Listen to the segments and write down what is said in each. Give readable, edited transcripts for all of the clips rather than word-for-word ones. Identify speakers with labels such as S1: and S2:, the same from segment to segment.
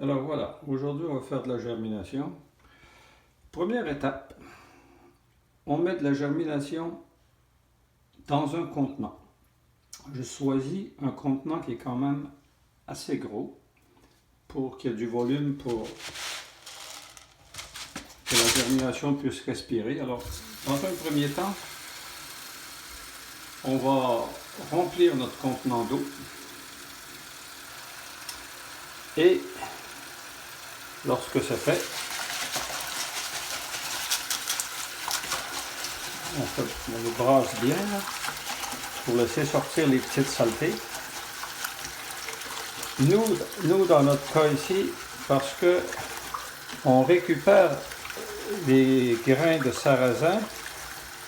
S1: Alors voilà, aujourd'hui on va faire de la germination. Première étape, on met de la germination dans un contenant. Je choisis un contenant qui est quand même assez gros pour qu'il y ait du volume pour que la germination puisse respirer. Alors, dans un premier temps, on va remplir notre contenant d'eau et lorsque c'est fait, on le brasse bien là, pour laisser sortir les petites saletés. Nous dans notre cas ici, parce que on récupère les grains de sarrasin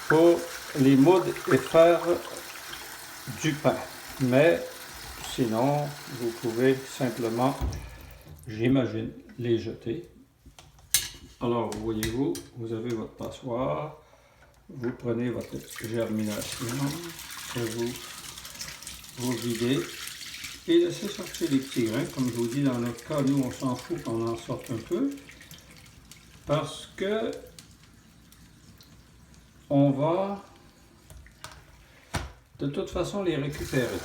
S1: pour les moudre et faire du pain. Mais sinon, vous pouvez simplement, j'imagine, les jeter. Alors, voyez-vous, vous avez votre passoire, vous prenez votre germination et vous videz et laissez sortir les petits grains. Comme je vous dis, dans notre cas, nous, on s'en fout qu'on en sorte un peu parce que on va de toute façon les récupérer.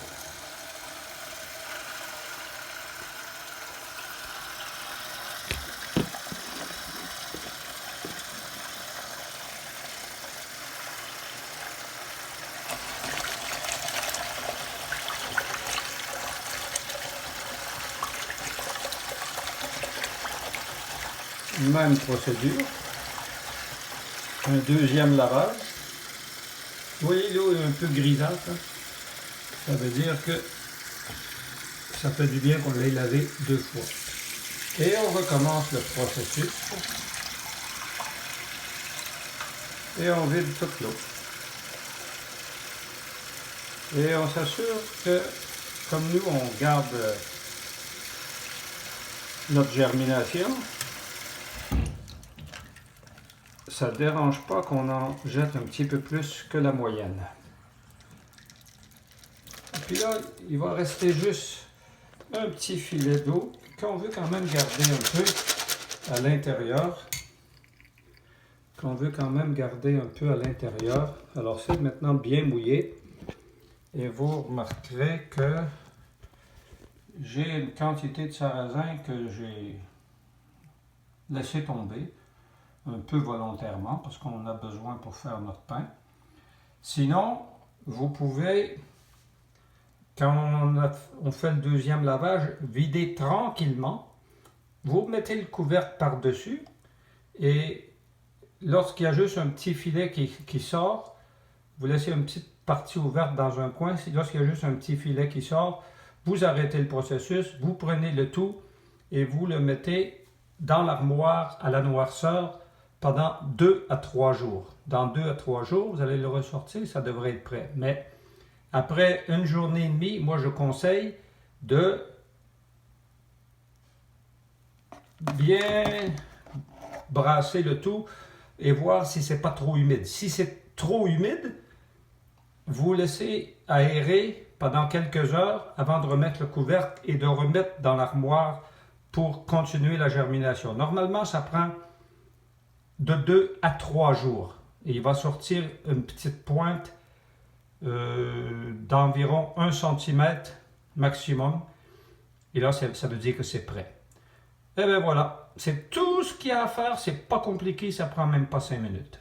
S1: Même procédure, un deuxième lavage. Vous voyez l'eau est un peu grisâtre, hein? Ça veut dire que ça fait du bien qu'on l'ait lavé deux fois. Et on recommence le processus et on vide toute l'eau. Et on s'assure que, comme nous on garde notre germination, ça ne dérange pas qu'on en jette un petit peu plus que la moyenne. Et puis là, il va rester juste un petit filet d'eau qu'on veut quand même garder un peu à l'intérieur. Alors c'est maintenant bien mouillé. Et vous remarquerez que j'ai une quantité de sarrasin que j'ai laissé tomber. Un peu volontairement parce qu'on en a besoin pour faire notre pain. Sinon, vous pouvez, quand on fait le deuxième lavage, vider tranquillement. Vous mettez le couvercle par-dessus et lorsqu'il y a juste un petit filet qui sort, vous laissez une petite partie ouverte dans un coin. Lorsqu'il y a juste un petit filet qui sort, vous arrêtez le processus, vous prenez le tout et vous le mettez dans l'armoire à la noirceur pendant 2 à 3 jours. Dans 2 à 3 jours, vous allez le ressortir, ça devrait être prêt. Mais après une journée et demie, moi je conseille de bien brasser le tout et voir si c'est pas trop humide. Si c'est trop humide, vous laissez aérer pendant quelques heures avant de remettre le couvercle et de remettre dans l'armoire pour continuer la germination. Normalement, ça prend de 2 à 3 jours. Et il va sortir une petite pointe d'environ 1 cm maximum. Et là, ça veut dire que c'est prêt. Et bien voilà, c'est tout ce qu'il y a à faire. C'est pas compliqué, ça prend même pas 5 minutes.